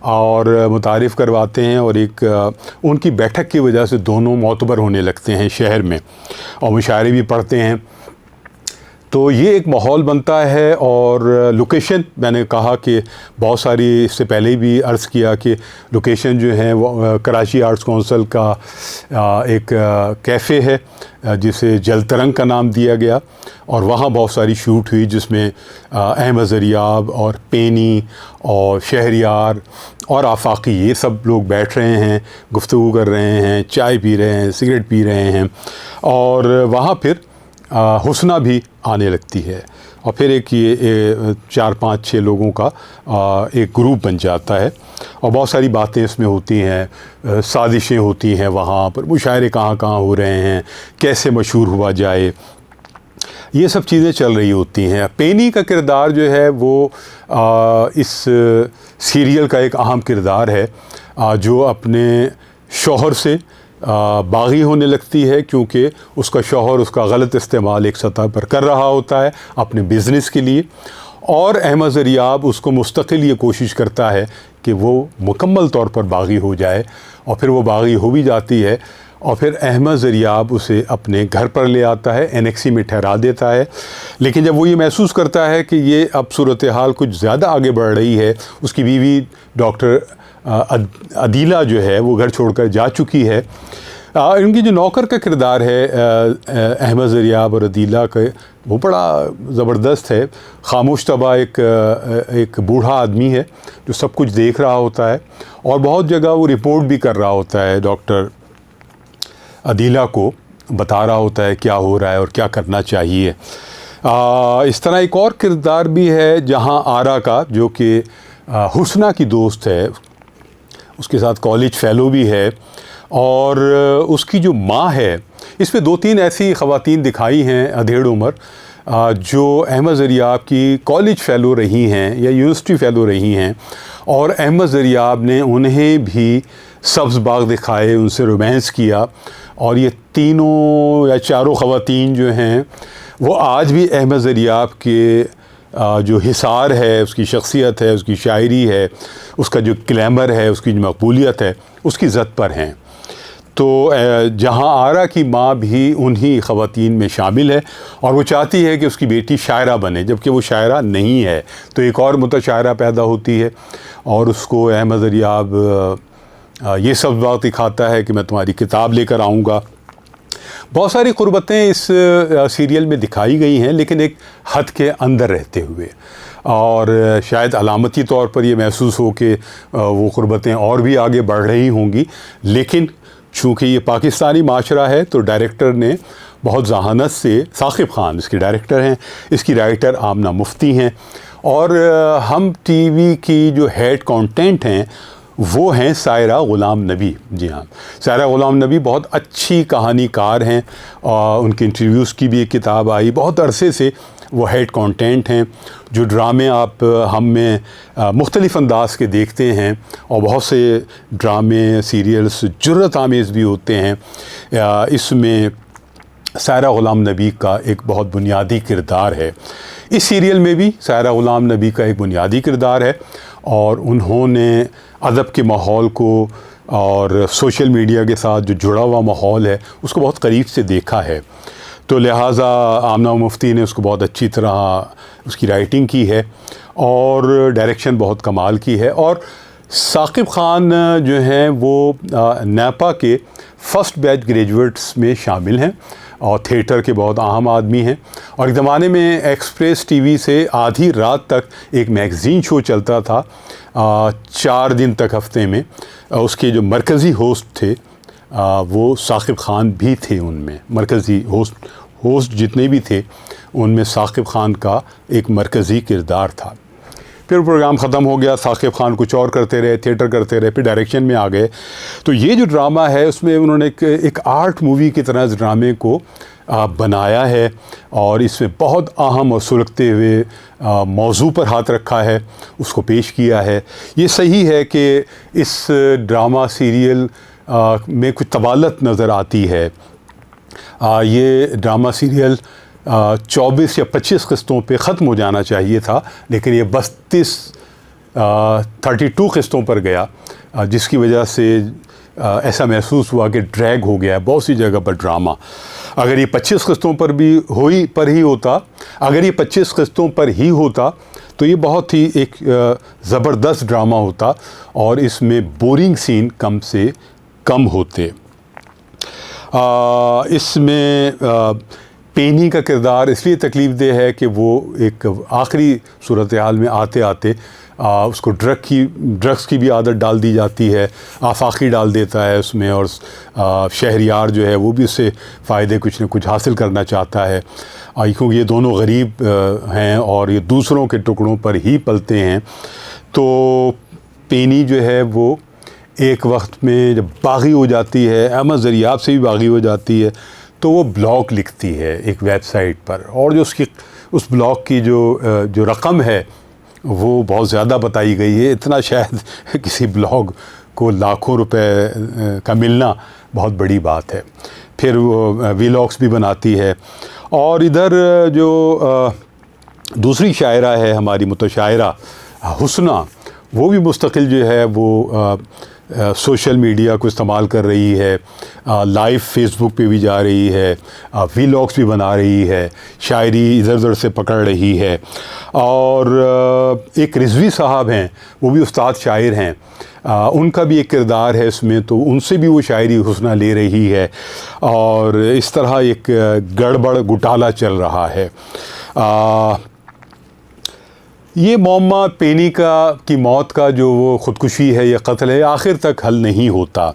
اور متعارف کرواتے ہیں، اور ایک ان کی بیٹھک کی وجہ سے دونوں معتبر ہونے لگتے ہیں شہر میں، اور مشاعرے بھی پڑھتے ہیں. تو یہ ایک ماحول بنتا ہے. اور لوکیشن میں نے کہا کہ بہت ساری، اس سے پہلے بھی عرض کیا کہ لوکیشن جو ہیں وہ کراچی آرٹس کونسل کا ایک کیفے ہے جسے جل ترنگ کا نام دیا گیا، اور وہاں بہت ساری شوٹ ہوئی جس میں احمد زریاب اور پینی اور شہریار اور آفاقی یہ سب لوگ بیٹھ رہے ہیں، گفتگو کر رہے ہیں، چائے پی رہے ہیں، سگریٹ پی رہے ہیں. اور وہاں پھر حسنہ بھی آنے لگتی ہے، اور پھر ایک یہ 4-5-6 لوگوں کا ایک گروپ بن جاتا ہے، اور بہت ساری باتیں اس میں ہوتی ہیں، سازشیں ہوتی ہیں، وہاں پر مشاعرے کہاں کہاں ہو رہے ہیں، کیسے مشہور ہوا جائے، یہ سب چیزیں چل رہی ہوتی ہیں. پینی کا کردار جو ہے وہ اس سیریل کا ایک اہم کردار ہے، جو اپنے شوہر سے باغی ہونے لگتی ہے، کیونکہ اس کا شوہر اس کا غلط استعمال ایک سطح پر کر رہا ہوتا ہے اپنے بزنس کے لیے، اور احمد زریاب اس کو مستقل یہ کوشش کرتا ہے کہ وہ مکمل طور پر باغی ہو جائے، اور پھر وہ باغی ہو بھی جاتی ہے، اور پھر احمد زریاب اسے اپنے گھر پر لے آتا ہے، انیکسی میں ٹھہرا دیتا ہے. لیکن جب وہ یہ محسوس کرتا ہے کہ یہ اب صورتحال کچھ زیادہ آگے بڑھ رہی ہے، اس کی بیوی ڈاکٹر عدیلہ جو ہے وہ گھر چھوڑ کر جا چکی ہے. ان کی جو نوکر کا کردار ہے احمد زریاب اور عدیلہ کا، وہ بڑا زبردست ہے. خاموش طبع ایک بوڑھا آدمی ہے جو سب کچھ دیکھ رہا ہوتا ہے، اور بہت جگہ وہ رپورٹ بھی کر رہا ہوتا ہے، ڈاکٹر عدیلہ کو بتا رہا ہوتا ہے کیا ہو رہا ہے اور کیا کرنا چاہیے. اس طرح ایک اور کردار بھی ہے جہاں آرا کا، جو کہ حسنہ کی دوست ہے، اس کے ساتھ کالج فیلو بھی ہے، اور اس کی جو ماں ہے. اس میں 2-3 ایسی خواتین دکھائی ہیں ادھیڑ عمر جو احمد زریاب کی کالج فیلو رہی ہیں یا یونیورسٹی فیلو رہی ہیں، اور احمد زریاب نے انہیں بھی سبز باغ دکھائے، ان سے رومانس کیا. اور یہ تینوں یا چاروں خواتین جو ہیں وہ آج بھی احمد زریاب کے جو حصار ہے، اس کی شخصیت ہے، اس کی شاعری ہے، اس کا جو گلیمر ہے، اس کی جو مقبولیت ہے، اس کی زد پر ہیں. تو جہاں آرا کی ماں بھی انہی خواتین میں شامل ہے، اور وہ چاہتی ہے کہ اس کی بیٹی شاعرہ بنے، جبکہ وہ شاعرہ نہیں ہے. تو ایک اور متشاعرہ پیدا ہوتی ہے، اور اس کو احمد زریاب یہ سب بات دکھاتا ہے کہ میں تمہاری کتاب لے کر آؤں گا. بہت ساری قربتیں اس سیریل میں دکھائی گئی ہیں، لیکن ایک حد کے اندر رہتے ہوئے، اور شاید علامتی طور پر یہ محسوس ہو کہ وہ قربتیں اور بھی آگے بڑھ رہی ہوں گی. لیکن چونکہ یہ پاکستانی معاشرہ ہے تو ڈائریکٹر نے بہت ذہانت سے، ثاقب خان اس کے ڈائریکٹر ہیں، اس کی رائٹر آمنہ مفتی ہیں، اور ہم ٹی وی کی جو ہیڈ کانٹینٹ ہیں وہ ہیں سائرہ غلام نبی. جی ہاں، سائرہ غلام نبی بہت اچھی کہانی کار ہیں، ان کے انٹرویوز کی بھی ایک کتاب آئی. بہت عرصے سے وہ ہیڈ کانٹینٹ ہیں. جو ڈرامے آپ ہم میں مختلف انداز کے دیکھتے ہیں، اور بہت سے ڈرامے سیریلز جرأت آمیز بھی ہوتے ہیں، اس میں سائرہ غلام نبی کا ایک بہت بنیادی کردار ہے. اس سیریل میں بھی سائرہ غلام نبی کا ایک بنیادی کردار ہے، اور انہوں نے ادب کے ماحول کو اور سوشل میڈیا کے ساتھ جو جڑا ہوا ماحول ہے اس کو بہت قریب سے دیکھا ہے. تو لہٰذا آمنہ مفتی نے اس کو بہت اچھی طرح اس کی رائٹنگ کی ہے، اور ڈائریکشن بہت کمال کی ہے. اور ثاقب خان جو ہیں وہ نیپا کے فرسٹ بیچ گریجویٹس میں شامل ہیں، اور تھیٹر کے بہت اہم آدمی ہیں. اور ایک زمانے میں ایکسپریس ٹی وی سے آدھی رات تک ایک میگزین شو چلتا تھا، 4 دن تک ہفتے میں. اس کے جو مرکزی ہوسٹ تھے وہ ثاقب خان بھی تھے. ان میں مرکزی ہوسٹ جتنے بھی تھے ان میں ثاقب خان کا ایک مرکزی کردار تھا. پھر پروگرام ختم ہو گیا، ثاقب خان کچھ اور کرتے رہے، تھیٹر کرتے رہے، پھر ڈائریکشن میں آ گئے. تو یہ جو ڈرامہ ہے اس میں انہوں نے ایک آرٹ مووی کی طرح اس ڈرامے کو بنایا ہے، اور اس میں بہت اہم اور سلگتے ہوئے موضوع پر ہاتھ رکھا ہے، اس کو پیش کیا ہے. یہ صحیح ہے کہ اس ڈرامہ سیریل میں کچھ طوالت نظر آتی ہے. یہ ڈرامہ سیریل 24 یا 25 قسطوں پہ ختم ہو جانا چاہیے تھا، لیکن یہ 32 32 قسطوں پر گیا، جس کی وجہ سے ایسا محسوس ہوا کہ ڈریگ ہو گیا ہے بہت سی جگہ پر ڈرامہ۔ اگر یہ 25 قسطوں پر ہی ہوتا، اگر یہ 25 قسطوں پر ہی ہوتا تو یہ بہت ہی ایک زبردست ڈرامہ ہوتا اور اس میں بورنگ سین کم سے کم ہوتے۔ اس میں پینی کا کردار اس لیے تکلیف دہ ہے کہ وہ ایک آخری صورتحال میں آتے آتے اس کو ڈرگس کی بھی عادت ڈال دی جاتی ہے، آفاقی ڈال دیتا ہے اس میں، اور شہریار جو ہے وہ بھی اس سے فائدے کچھ نہ کچھ حاصل کرنا چاہتا ہے، کیونکہ یہ دونوں غریب ہیں اور یہ دوسروں کے ٹکڑوں پر ہی پلتے ہیں۔ تو پینی جو ہے وہ ایک وقت میں جب باغی ہو جاتی ہے، احمد ذریاب سے بھی باغی ہو جاتی ہے، تو وہ بلاگ لکھتی ہے ایک ویب سائٹ پر، اور جو اس بلاگ کی جو رقم ہے وہ بہت زیادہ بتائی گئی ہے، اتنا شاید کسی بلاگ کو لاکھوں روپے کا ملنا بہت بڑی بات ہے۔ پھر وہ ویلاگس بھی بناتی ہے، اور ادھر جو دوسری شاعرہ ہے ہماری متشاعرہ حسنہ، وہ بھی مستقل جو ہے وہ سوشل میڈیا کو استعمال کر رہی ہے، لائیو فیس بک پہ بھی جا رہی ہے، ویلاگس بھی بنا رہی ہے، شاعری ادھر ادھر سے پکڑ رہی ہے، اور ایک رضوی صاحب ہیں، وہ بھی استاد شاعر ہیں، ان کا بھی ایک کردار ہے اس میں، تو ان سے بھی وہ شاعری حسنہ لے رہی ہے، اور اس طرح ایک گڑبڑ گھوٹالہ چل رہا ہے۔ یہ معمہ پینی کی موت کا جو وہ خودکشی ہے یا قتل ہے، آخر تک حل نہیں ہوتا۔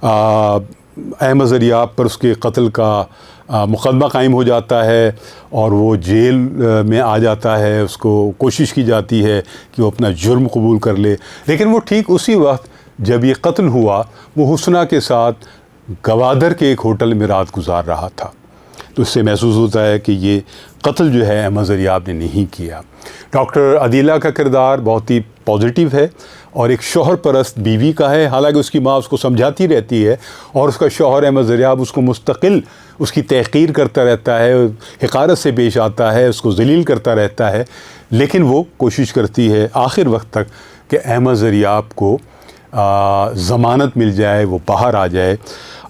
احمد ذریاب پر اس کے قتل کا مقدمہ قائم ہو جاتا ہے اور وہ جیل میں آ جاتا ہے، اس کو کوشش کی جاتی ہے کہ وہ اپنا جرم قبول کر لے، لیکن وہ ٹھیک اسی وقت جب یہ قتل ہوا وہ حسنہ کے ساتھ گوادر کے ایک ہوٹل میں رات گزار رہا تھا، تو اس سے محسوس ہوتا ہے کہ یہ قتل جو ہے احمد ذریاب نے نہیں کیا۔ ڈاکٹر عدیلہ کا کردار بہت ہی پازیٹیو ہے اور ایک شوہر پرست بیوی کا ہے، حالانکہ اس کی ماں اس کو سمجھاتی رہتی ہے اور اس کا شوہر احمد ذریاب اس کو مستقل اس کی تحقیر کرتا رہتا ہے، حقارت سے پیش آتا ہے، اس کو ذلیل کرتا رہتا ہے، لیکن وہ کوشش کرتی ہے آخر وقت تک کہ احمد ذریاب کو ضمانت مل جائے، وہ باہر آ جائے،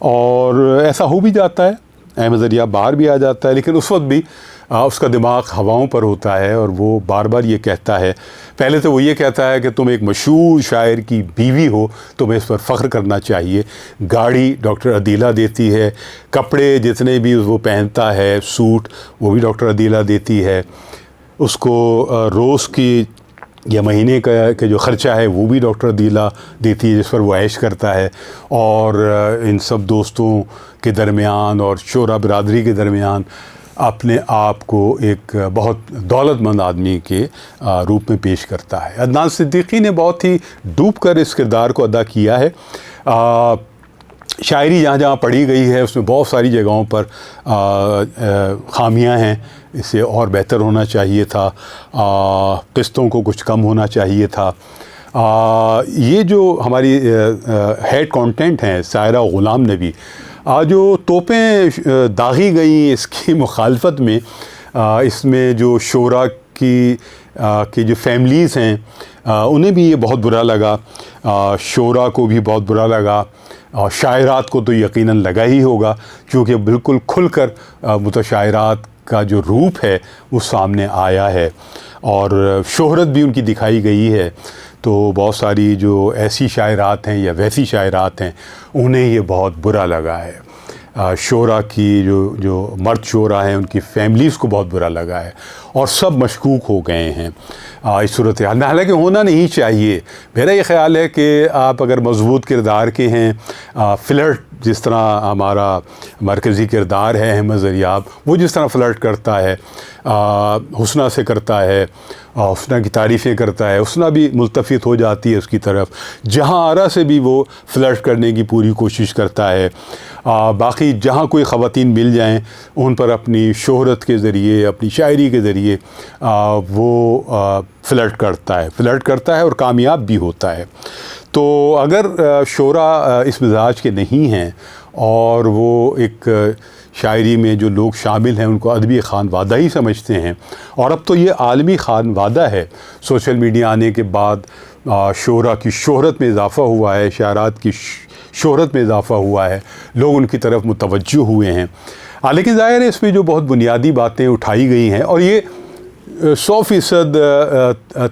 اور ایسا ہو بھی جاتا ہے، احمد ذریاب باہر بھی آ جاتا ہے، لیکن اس وقت بھی اس کا دماغ ہواؤں پر ہوتا ہے اور وہ بار بار یہ کہتا ہے، پہلے تو وہ یہ کہتا ہے کہ تم ایک مشہور شاعر کی بیوی ہو، تمہیں اس پر فخر کرنا چاہیے، گاڑی ڈاکٹر عدیلہ دیتی ہے، کپڑے جتنے بھی وہ پہنتا ہے، سوٹ، وہ بھی ڈاکٹر عدیلہ دیتی ہے، اس کو روز کی یا مہینے کا جو خرچہ ہے وہ بھی ڈاکٹر عدیلہ دیتی ہے، جس پر وہ عیش کرتا ہے، اور ان سب دوستوں کے درمیان اور شعراء برادری کے درمیان اپنے آپ کو ایک بہت دولت مند آدمی کے روپ میں پیش کرتا ہے۔ عدنان صدیقی نے بہت ہی ڈوب کر اس کردار کو ادا کیا ہے۔ شاعری جہاں جہاں پڑھی گئی ہے اس میں بہت ساری جگہوں پر خامیاں ہیں، اسے اور بہتر ہونا چاہیے تھا، قسطوں کو کچھ کم ہونا چاہیے تھا۔ یہ جو ہماری ہیڈ کانٹینٹ ہیں سائرہ غلام نبی، جو توپیں داغی گئیں اس کی مخالفت میں، اس میں جو شعراء کی جو فیملیز ہیں انہیں بھی یہ بہت برا لگا، شعراء کو بھی بہت برا لگا، اور شاعرات کو تو یقیناً لگا ہی ہوگا، کیونکہ بالکل کھل کر متشاعرات کا جو روپ ہے وہ سامنے آیا ہے اور شہرت بھی ان کی دکھائی گئی ہے، تو بہت ساری جو ایسی شاعرات ہیں یا ویسی شاعرات ہیں انہیں یہ بہت برا لگا ہے۔ شعراء کی جو مرد شعراء ہیں ان کی فیملیز کو بہت برا لگا ہے اور سب مشکوک ہو گئے ہیں اس صورتحال میں، حالانکہ ہونا نہیں چاہیے۔ میرا یہ خیال ہے کہ آپ اگر مضبوط کردار کے ہیں، فلرٹ جس طرح ہمارا مرکزی کردار ہے احمد ذریاب، وہ جس طرح فلرٹ کرتا ہے، حسنہ سے کرتا ہے، حسنہ کی تعریفیں کرتا ہے، حسنہ بھی ملتفت ہو جاتی ہے اس کی طرف، جہاں آرا سے بھی وہ فلرٹ کرنے کی پوری کوشش کرتا ہے، باقی جہاں کوئی خواتین مل جائیں ان پر اپنی شہرت کے ذریعے، اپنی شاعری کے ذریعے وہ فلرٹ کرتا ہے اور کامیاب بھی ہوتا ہے۔ تو اگر شعرا اس مزاج کے نہیں ہیں اور وہ ایک شاعری میں جو لوگ شامل ہیں ان کو ادبی خانوادہ ہی سمجھتے ہیں، اور اب تو یہ عالمی خانوادہ ہے، سوشل میڈیا آنے کے بعد شعرا کی شہرت میں اضافہ ہوا ہے، شاعرات کی شہرت میں اضافہ ہوا ہے، لوگ ان کی طرف متوجہ ہوئے ہیں۔ لیکن ظاہر ہے اس میں جو بہت بنیادی باتیں اٹھائی گئی ہیں، اور یہ 100%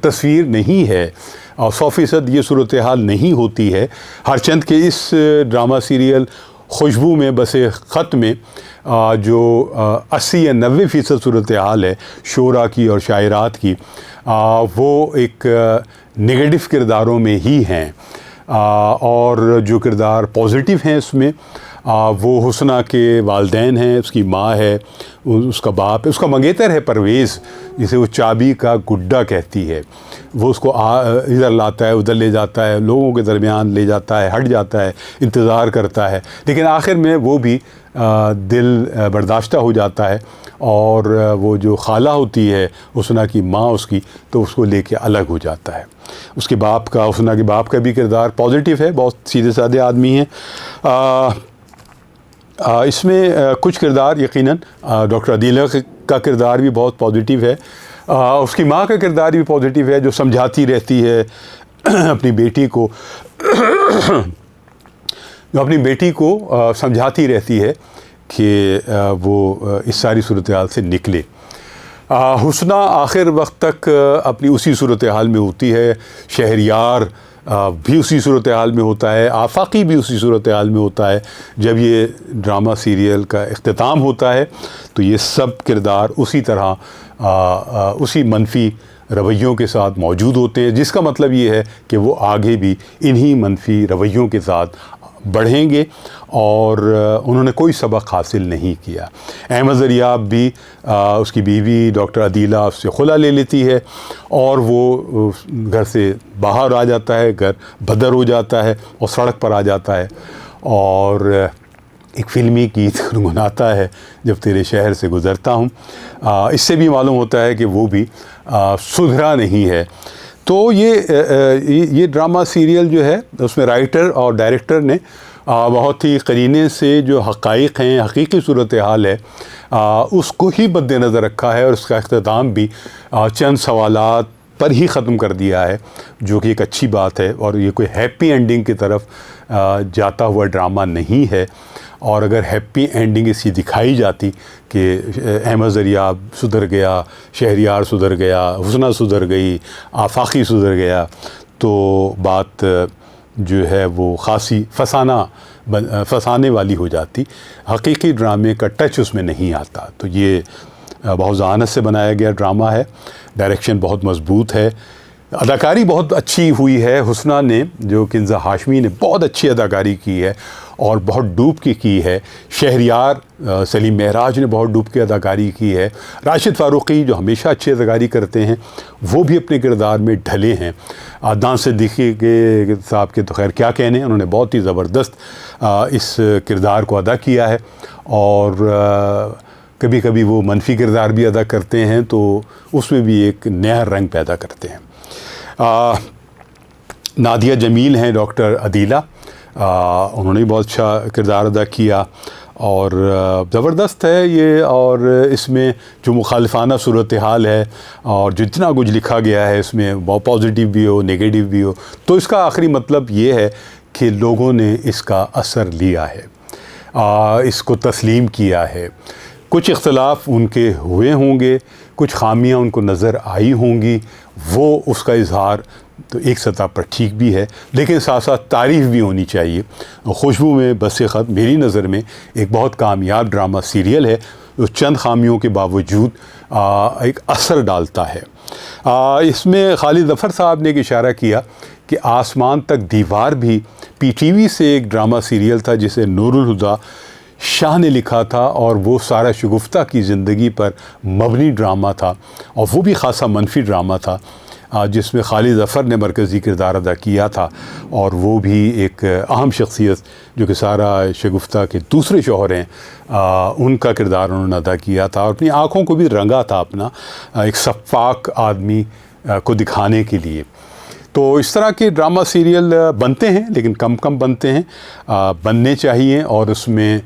تصویر نہیں ہے اور 100% یہ صورتحال نہیں ہوتی ہے، ہر چند کہ اس ڈرامہ سیریل خوشبو میں بس خط میں جو 80 یا 90% صورتحال ہے شعرا کی اور شاعرات کی، وہ ایک نگیٹو کرداروں میں ہی ہیں، اور جو کردار پازیٹیو ہیں اس میں وہ حسنہ کے والدین ہیں، اس کی ماں ہے، اس کا باپ ہے، اس کا منگیتر ہے پرویز، جسے وہ چابی کا گڈا کہتی ہے، وہ اس کو ادھر لاتا ہے ادھر لے جاتا ہے، لوگوں کے درمیان لے جاتا ہے، ہٹ جاتا ہے، انتظار کرتا ہے، لیکن آخر میں وہ بھی دل برداشتہ ہو جاتا ہے، اور وہ جو خالہ ہوتی ہے حسنہ کی ماں اس کی، تو اس کو لے کے الگ ہو جاتا ہے۔ اس کے باپ کا، حسنہ کے باپ کا بھی کردار پازیٹیو ہے، بہت سیدھے سادے آدمی ہیں۔ اس میں کچھ کردار یقیناً ڈاکٹر عدیلہ کا کردار بھی بہت پازیٹیو ہے، اس کی ماں کا کردار بھی پازیٹیو ہے، جو سمجھاتی رہتی ہے اپنی بیٹی کو سمجھاتی رہتی ہے کہ وہ اس ساری صورتحال سے نکلے۔ حسنہ آخر وقت تک اپنی اسی صورتحال میں ہوتی ہے، شہریار بھی اسی صورتحال میں ہوتا ہے، آفاقی بھی اسی صورتحال میں ہوتا ہے۔ جب یہ ڈرامہ سیریل کا اختتام ہوتا ہے تو یہ سب کردار اسی طرح اسی منفی رویوں کے ساتھ موجود ہوتے ہیں، جس کا مطلب یہ ہے کہ وہ آگے بھی انہی منفی رویوں کے ساتھ بڑھیں گے، اور انہوں نے کوئی سبق حاصل نہیں کیا۔ احمد ذریعہ بھی اس کی بیوی ڈاکٹر عدیلہ اس سے خلا لے لیتی ہے، اور وہ گھر سے باہر آ جاتا ہے، گھر بدر ہو جاتا ہے اور سڑک پر آ جاتا ہے، اور ایک فلمی گیت گنگناتا ہے، جب تیرے شہر سے گزرتا ہوں۔ اس سے بھی معلوم ہوتا ہے کہ وہ بھی سدھرا نہیں ہے۔ تو یہ ڈرامہ سیریل جو ہے اس میں رائٹر اور ڈائریکٹر نے بہت ہی قرینے سے جو حقائق ہیں، حقیقی صورتحال ہے، اس کو ہی مد نظر رکھا ہے، اور اس کا اختتام بھی چند سوالات پر ہی ختم کر دیا ہے، جو کہ ایک اچھی بات ہے، اور یہ کوئی ہیپی اینڈنگ کی طرف جاتا ہوا ڈرامہ نہیں ہے۔ اور اگر ہیپی اینڈنگ اس کی دکھائی جاتی کہ احمد ذریعہ سدھر گیا، شہریار سدھر گیا، حسنہ سدھر گئی، آفاقی سدھر گیا، تو بات جو ہے وہ خاصی فسانے والی ہو جاتی، حقیقی ڈرامے کا ٹچ اس میں نہیں آتا۔ تو یہ بہت ذہانت سے بنایا گیا ڈرامہ ہے، ڈائریکشن بہت مضبوط ہے، اداکاری بہت اچھی ہوئی ہے۔ حسنہ نے، جو کنزہ ہاشمی نے بہت اچھی اداکاری کی ہے اور بہت ڈوب کے کی ہے، شہریار سلیم معراج نے بہت ڈوب کے اداکاری کی ہے، راشد فاروقی جو ہمیشہ اچھی اداکاری کرتے ہیں وہ بھی اپنے کردار میں ڈھلے ہیں، عدنان صدیقی کے صاحب کے تو خیر کیا کہنے، انہوں نے بہت ہی زبردست اس کردار کو ادا کیا ہے، اور کبھی کبھی وہ منفی کردار بھی ادا کرتے ہیں تو اس میں بھی ایک نیا رنگ پیدا کرتے ہیں۔ نادیہ جمیل ہیں ڈاکٹر عدیلہ، انہوں نے بہت اچھا کردار ادا کیا، اور زبردست ہے یہ، اور اس میں جو مخالفانہ صورتحال ہے اور جتنا کچھ لکھا گیا ہے اس میں، بہت پازیٹیو بھی ہو نگیٹو بھی ہو، تو اس کا آخری مطلب یہ ہے کہ لوگوں نے اس کا اثر لیا ہے، اس کو تسلیم کیا ہے۔ کچھ اختلاف ان کے ہوئے ہوں گے، کچھ خامیاں ان کو نظر آئی ہوں گی، وہ اس کا اظہار تو ایک سطح پر ٹھیک بھی ہے، لیکن ساتھ ساتھ تعریف بھی ہونی چاہیے۔ خوشبو میں بس خط میری نظر میں ایک بہت کامیاب ڈرامہ سیریل ہے، جو چند خامیوں کے باوجود ایک اثر ڈالتا ہے۔ اس میں خالد ظفر صاحب نے ایک اشارہ کیا کہ آسمان تک دیوار بھی پی ٹی وی سے ایک ڈرامہ سیریل تھا جسے نور الہدیٰ شاہ نے لکھا تھا، اور وہ سارا شگفتہ کی زندگی پر مبنی ڈرامہ تھا، اور وہ بھی خاصا منفی ڈرامہ تھا، جس میں خالد ظفر نے مرکزی کردار ادا کیا تھا، اور وہ بھی ایک اہم شخصیت جو کہ سارا شگفتہ کے دوسرے شوہر ہیں ان کا کردار انہوں نے ادا کیا تھا، اور اپنی آنکھوں کو بھی رنگا تھا اپنا ایک شفاق آدمی کو دکھانے کے لیے۔ تو اس طرح کے ڈرامہ سیریل بنتے ہیں لیکن کم بنتے ہیں، بننے چاہیے، اور اس میں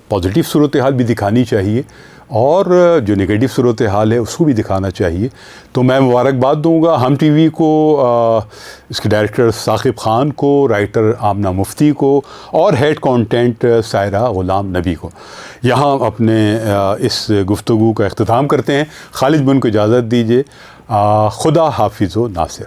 پازیٹیو صورتحال بھی دکھانی چاہیے اور جو نگیٹو صورتحال ہے اس کو بھی دکھانا چاہیے۔ تو میں مبارکباد دوں گا ہم ٹی وی کو، اس کے ڈائریکٹر ثاقب خان کو، رائٹر آمنہ مفتی کو، اور ہیڈ کانٹینٹ سائرہ غلام نبی کو۔ یہاں اپنے اس گفتگو کا اختتام کرتے ہیں۔ خالد بن کو اجازت دیجیے، خدا حافظ و ناصر۔